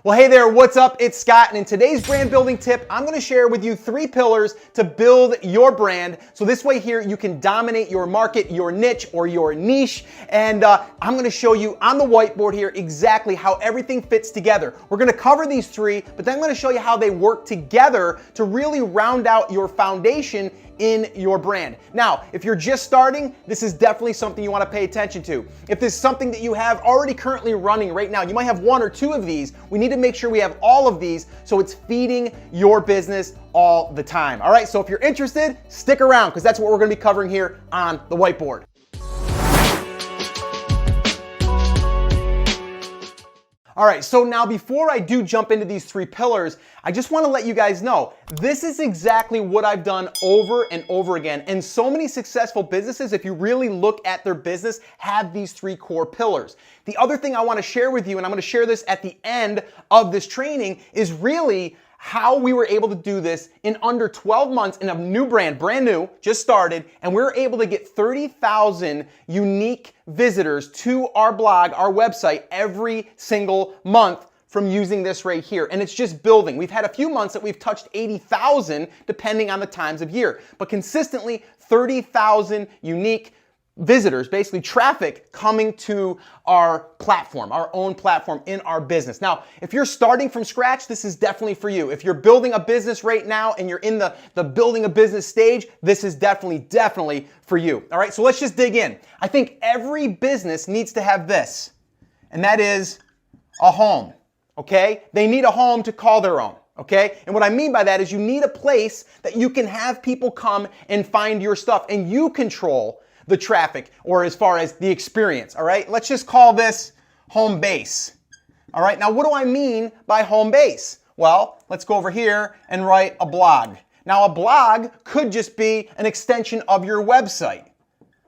Well, hey there, what's up? It's Scott, and in today's brand building tip, I'm gonna share with you 3 pillars to build your brand. So this way here, you can dominate your market, your niche, or your niche. And I'm gonna show you on the whiteboard here exactly how everything fits together. We're gonna cover these 3, but then I'm gonna show you how they work together to really round out your foundation in your brand. Now, if you're just starting, this is definitely something you want to pay attention to. If there's something that you have already currently running right now, you might have 1 or 2 of these. We need to make sure we have all of these so it's feeding your business all the time. All right, so if you're interested, stick around because that's what we're going to be covering here on the whiteboard. All right, so now before I do jump into these 3 pillars, I just want to let you guys know, this is exactly what I've done over and over again. And so many successful businesses, if you really look at their business, have these 3 core pillars. The other thing I want to share with you, and I'm going to share this at the end of this training, is really how we were able to do this in under 12 months in a new brand new, just started, and we were able to get 30,000 unique visitors to our blog, our website, every single month from using this right here. And it's just building. We've had a few months that we've touched 80,000 depending on the times of year, but consistently 30,000 unique visitors, basically traffic coming to our platform, our own platform in our business. Now, if you're starting from scratch, this is definitely for you. If you're building a business right now and you're in the building a business stage, this is definitely for you. All right, so let's just dig in. I think every business needs to have this, and that is a home, okay? They need a home to call their own. Okay? And what I mean by that is you need a place that you can have people come and find your stuff, and you control the traffic, or as far as the experience, all right? Let's just call this home base, all right? Now, what do I mean by home base? Well, let's go over here and write a blog. Now, a blog could just be an extension of your website.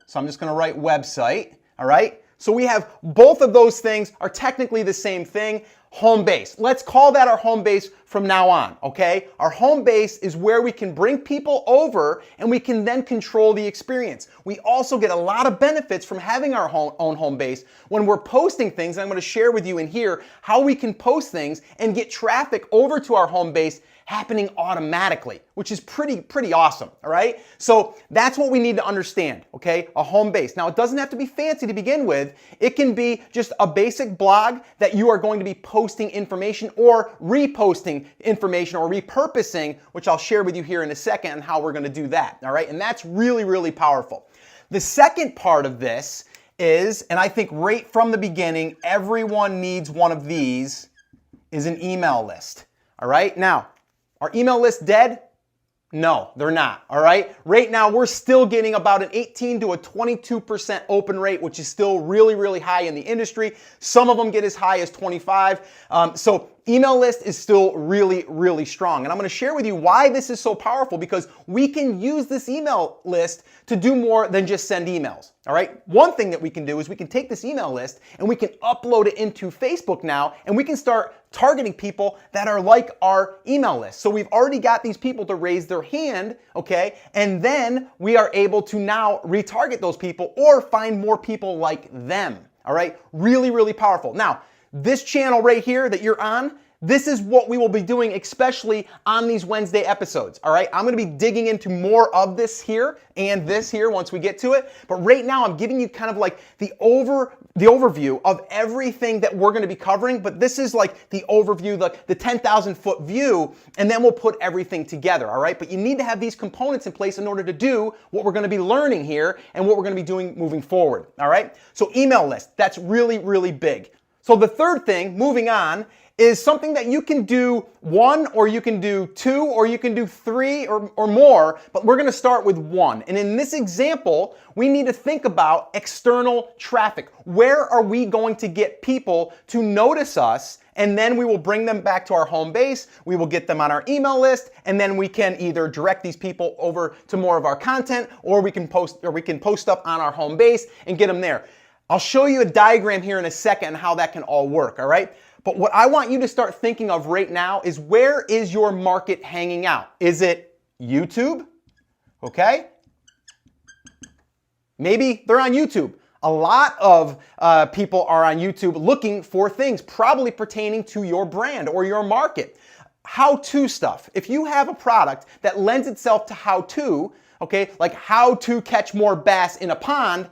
So I'm just gonna write website, all right? So we have both of those things are technically the same thing. Home base. Let's call that our home base from now on, okay? Our home base is where we can bring people over and we can then control the experience. We also get a lot of benefits from having our own home base when we're posting things. And I'm going to share with you in here how we can post things and get traffic over to our home base happening automatically, which is pretty awesome, all right? So that's what we need to understand, okay? A home base. Now, it doesn't have to be fancy to begin with. It can be just a basic blog that you are going to be posting information or reposting information or repurposing, which I'll share with you here in a second on how we're going to do that, all right? And that's really powerful. The second part of this is, and I think right from the beginning, everyone needs one of these, is an email list, all right? Now, are email lists dead? No, they're not, all right? Right now, we're still getting about an 18 to a 22% open rate, which is still really high in the industry. Some of them get as high as 25. So email list is still really strong. And I'm gonna share with you why this is so powerful, because we can use this email list to do more than just send emails, all right? One thing that we can do is we can take this email list and we can upload it into Facebook now, and we can start targeting people that are like our email list. So we've already got these people to raise their hand, okay? And then we are able to now retarget those people or find more people like them, all right? Really powerful. Now, this channel right here that you're on, this is what we will be doing, especially on these Wednesday episodes, all right? I'm gonna be digging into more of this here and this here once we get to it. But right now, I'm giving you kind of like the overview of everything that we're gonna be covering. But this is like the overview, the 10,000 foot view, and then we'll put everything together, all right? But you need to have these components in place in order to do what we're gonna be learning here and what we're gonna be doing moving forward, all right? So email list, that's really big. So the third thing, moving on, is something that you can do 1, or you can do 2, or you can do 3 or more, but we're gonna start with 1. And in this example, we need to think about external traffic. Where are we going to get people to notice us? And then we will bring them back to our home base, we will get them on our email list, and then we can either direct these people over to more of our content, or we can post up on our home base and get them there. I'll show you a diagram here in a second on how that can all work, all right? But what I want you to start thinking of right now is, where is your market hanging out? Is it YouTube? Okay? Maybe they're on YouTube. A lot of people are on YouTube looking for things probably pertaining to your brand or your market. How-to stuff. If you have a product that lends itself to how-to, okay, like how to catch more bass in a pond,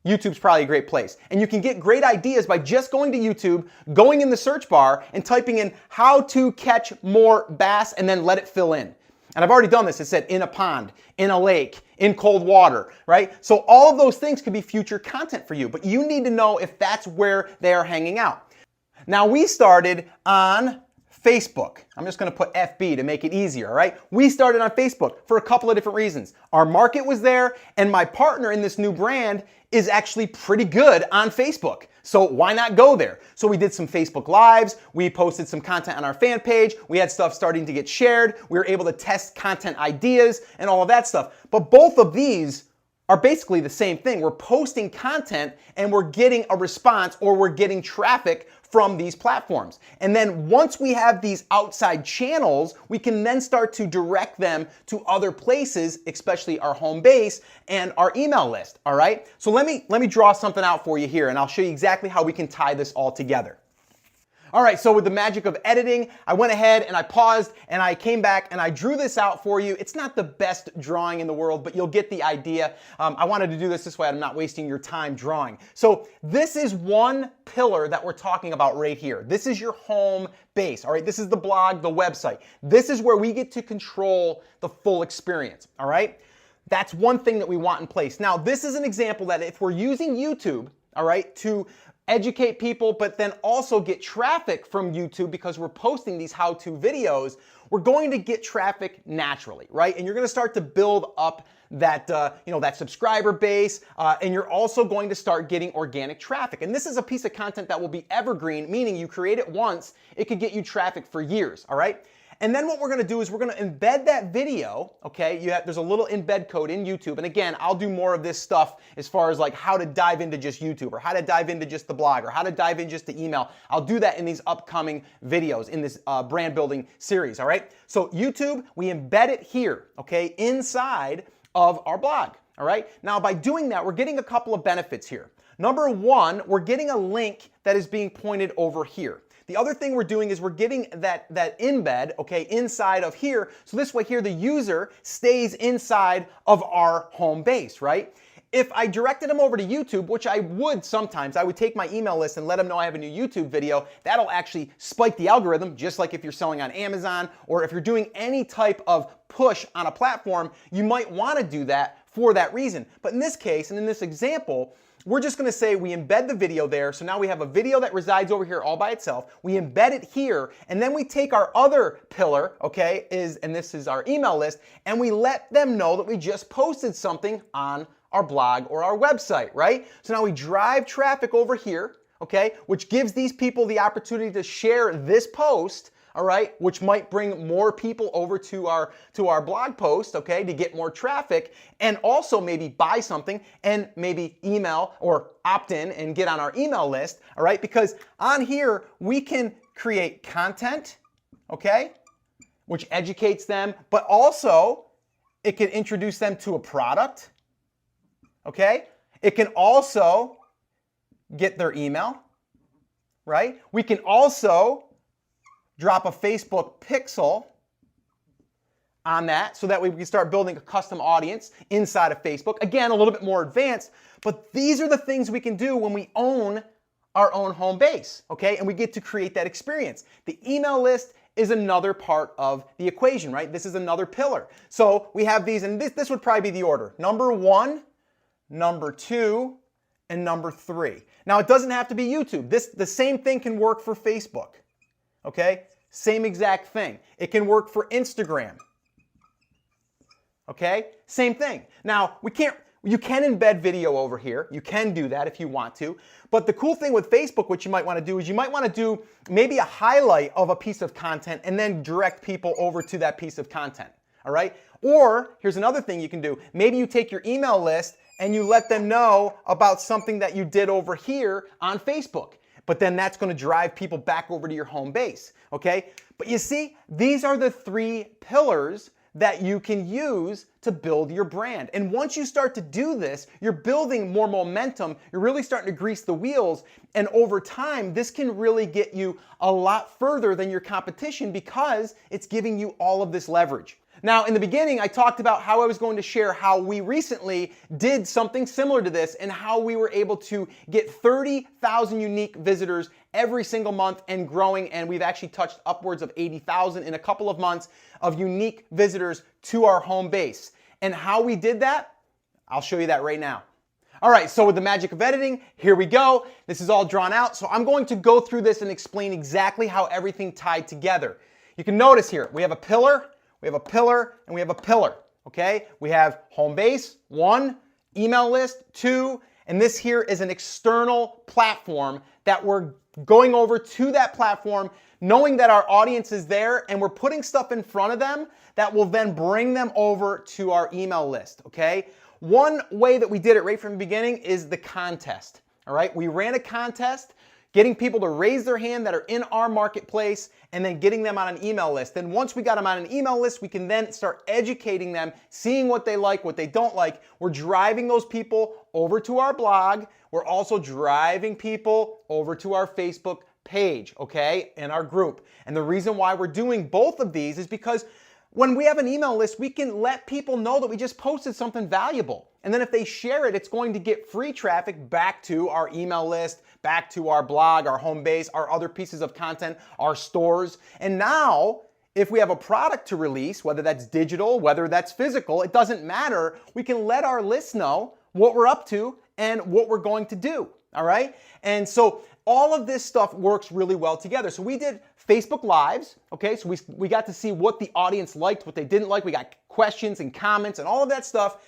YouTube's probably a great place. And you can get great ideas by just going to YouTube, going in the search bar and typing in how to catch more bass and then let it fill in. And I've already done this. It said in a pond, in a lake, in cold water, right? So all of those things could be future content for you, but you need to know if that's where they are hanging out. Now we started on Facebook. I'm just going to put FB to make it easier, all right? We started on Facebook for a couple of different reasons. Our market was there, and my partner in this new brand is actually pretty good on Facebook. So why not go there? So we did some Facebook Lives, we posted some content on our fan page, we had stuff starting to get shared, we were able to test content ideas and all of that stuff. But both of these are basically the same thing. We're posting content and we're getting a response or we're getting traffic from these platforms. And then once we have these outside channels, we can then start to direct them to other places, especially our home base and our email list, all right? So let me draw something out for you here and I'll show you exactly how we can tie this all together. All right, so with the magic of editing, I went ahead and I paused and I came back and I drew this out for you. It's not the best drawing in the world, but you'll get the idea. I wanted to do this way. I'm not wasting your time drawing. So this is one pillar that we're talking about right here. This is your home base, all right? This is the blog, the website. This is where we get to control the full experience, all right? That's one thing that we want in place. Now, this is an example that if we're using YouTube, all right, to educate people, but then also get traffic from YouTube because we're posting these how-to videos, we're going to get traffic naturally, right? And you're going to start to build up that, that subscriber base, and you're also going to start getting organic traffic. And this is a piece of content that will be evergreen, meaning you create it once, it could get you traffic for years, all right? And then what we're going to do is we're going to embed that video, okay? There's a little embed code in YouTube. And again, I'll do more of this stuff as far as like how to dive into just YouTube or how to dive into just the blog or how to dive in just the email. I'll do that in these upcoming videos in this brand building series, all right? So YouTube, we embed it here, okay, inside of our blog, all right? Now, by doing that, we're getting a couple of benefits here. Number one, we're getting a link that is being pointed over here. The other thing we're doing is we're getting that embed, okay, inside of here. So this way here, the user stays inside of our home base, right? If I directed them over to YouTube, which I would sometimes, I would take my email list and let them know I have a new YouTube video. That'll actually spike the algorithm, just like if you're selling on Amazon or if you're doing any type of push on a platform, you might want to do that for that reason. But in this case, and in this example, we're just going to say we embed the video there. So now we have a video that resides over here all by itself. We embed it here, and then we take our other pillar, okay, and this is our email list, and we let them know that we just posted something on our blog or our website, right? So now we drive traffic over here, okay, which gives these people the opportunity to share this post, all right, which might bring more people over to our blog post, okay, to get more traffic, and also maybe buy something and maybe email or opt in and get on our email list, all right, because on here we can create content, okay, which educates them, but also it can introduce them to a product, okay? It can also get their email, right? We can also drop a Facebook pixel on that so that way we can start building a custom audience inside of Facebook. Again, a little bit more advanced, but these are the things we can do when we own our own home base, okay? And we get to create that experience. The email list is another part of the equation, right? This is another pillar. So we have these, and this would probably be the order. Number 1, number 2, and number 3. Now, it doesn't have to be YouTube. The same thing can work for Facebook. Okay, same exact thing. It can work for Instagram. Okay, same thing. Now, you can embed video over here. You can do that if you want to. But the cool thing with Facebook, what you might want to do is you might want to do maybe a highlight of a piece of content and then direct people over to that piece of content. All right, or here's another thing you can do. Maybe you take your email list and you let them know about something that you did over here on Facebook. But then that's going to drive people back over to your home base, okay? But you see, these are the 3 pillars that you can use to build your brand. And once you start to do this, you're building more momentum, you're really starting to grease the wheels, and over time, this can really get you a lot further than your competition because it's giving you all of this leverage. Now, in the beginning, I talked about how I was going to share how we recently did something similar to this and how we were able to get 30,000 unique visitors every single month and growing, and we've actually touched upwards of 80,000 in a couple of months of unique visitors to our home base. And how we did that, I'll show you that right now. All right, so with the magic of editing, here we go. This is all drawn out, so I'm going to go through this and explain exactly how everything tied together. You can notice here, we have a pillar, we have a pillar, and we have a pillar, okay? We have home base, 1, email list, 2, and this here is an external platform that we're going over to that platform, knowing that our audience is there, and we're putting stuff in front of them that will then bring them over to our email list, okay? One way that we did it right from the beginning is the contest, all right? We ran a contest, getting people to raise their hand that are in our marketplace and then getting them on an email list. Then once we got them on an email list, we can then start educating them, seeing what they like, what they don't like. We're driving those people over to our blog. We're also driving people over to our Facebook page, okay, and our group. And the reason why we're doing both of these is because when we have an email list, we can let people know that we just posted something valuable. And then if they share it, it's going to get free traffic back to our email list, back to our blog, our home base, our other pieces of content, our stores. And now, if we have a product to release, whether that's digital, whether that's physical, it doesn't matter. We can let our list know what we're up to and what we're going to do, all right? And so all of this stuff works really well together. So we did Facebook Lives, okay? So we got to see what the audience liked, what they didn't like. We got questions and comments and all of that stuff.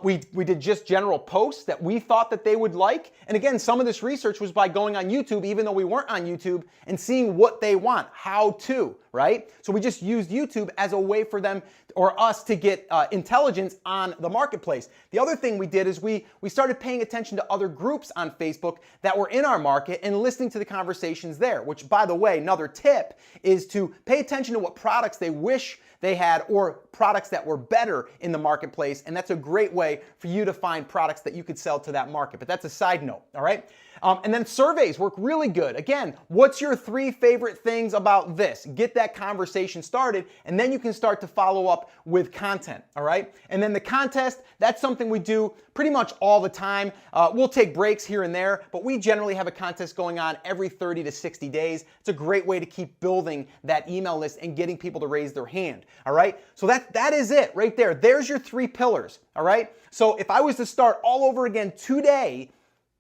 We did just general posts that we thought that they would like. And again, some of this research was by going on YouTube, even though we weren't on YouTube, and seeing what they want, how to, right? So we just used YouTube as a way for them or us to get intelligence on the marketplace. The other thing we did is we started paying attention to other groups on Facebook that were in our market and listening to the conversations there, which, by the way, another tip is to pay attention to what products they wish they had or products that were better in the marketplace, and that's a great way for you to find products that you could sell to that market. But that's a side note, all right? And then surveys work really good. Again, what's your 3 favorite things about this? Get that conversation started, and then you can start to follow up with content, all right? And then the contest, that's something we do pretty much all the time. We'll take breaks here and there, but we generally have a contest going on every 30 to 60 days. It's a great way to keep building that email list and getting people to raise their hand, all right? So that is it right there. There's your 3 pillars, all right? So if I was to start all over again today,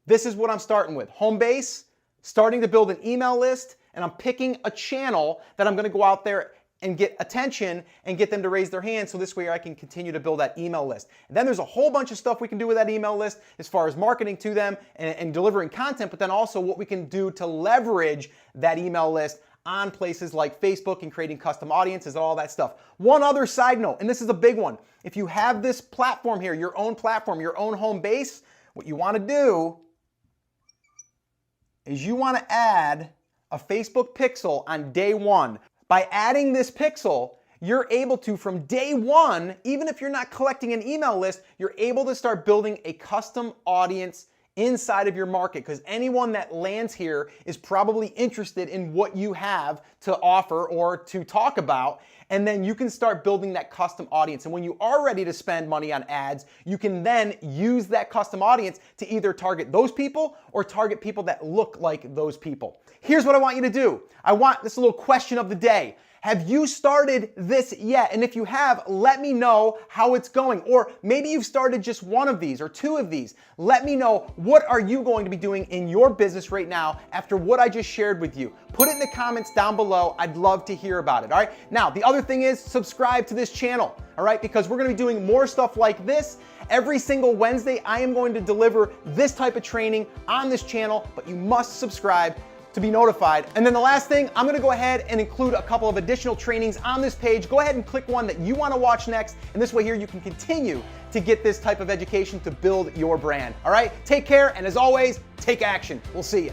this is what I'm starting with. Home base, starting to build an email list, and I'm picking a channel that I'm going to go out there and get attention and get them to raise their hand so this way I can continue to build that email list. And then there's a whole bunch of stuff we can do with that email list as far as marketing to them and delivering content, but then also what we can do to leverage that email list on places like Facebook and creating custom audiences and all that stuff. One other side note, and this is a big one. If you have this platform here, your own platform, your own home base, what you want to do is you want to add a Facebook pixel on day 1. By adding this pixel, you're able to, from day 1, even if you're not collecting an email list, you're able to start building a custom audience inside of your market, because anyone that lands here is probably interested in what you have to offer or to talk about, and then you can start building that custom audience. And when you are ready to spend money on ads, you can then use that custom audience to either target those people or target people that look like those people. Here's what I want you to do. I want this little question of the day. Have you started this yet? And if you have, let me know how it's going. Or maybe you've started just one of these or 2 of these. Let me know, what are you going to be doing in your business right now after what I just shared with you? Put it in the comments down below. I'd love to hear about it, all right? Now, the other thing is subscribe to this channel, all right? Because we're gonna be doing more stuff like this. Every single Wednesday, I am going to deliver this type of training on this channel, but you must subscribe to be notified. And then the last thing, I'm gonna go ahead and include a couple of additional trainings on this page. Go ahead and click one that you wanna watch next, and this way here you can continue to get this type of education to build your brand. All right, take care, and as always, take action. We'll see you.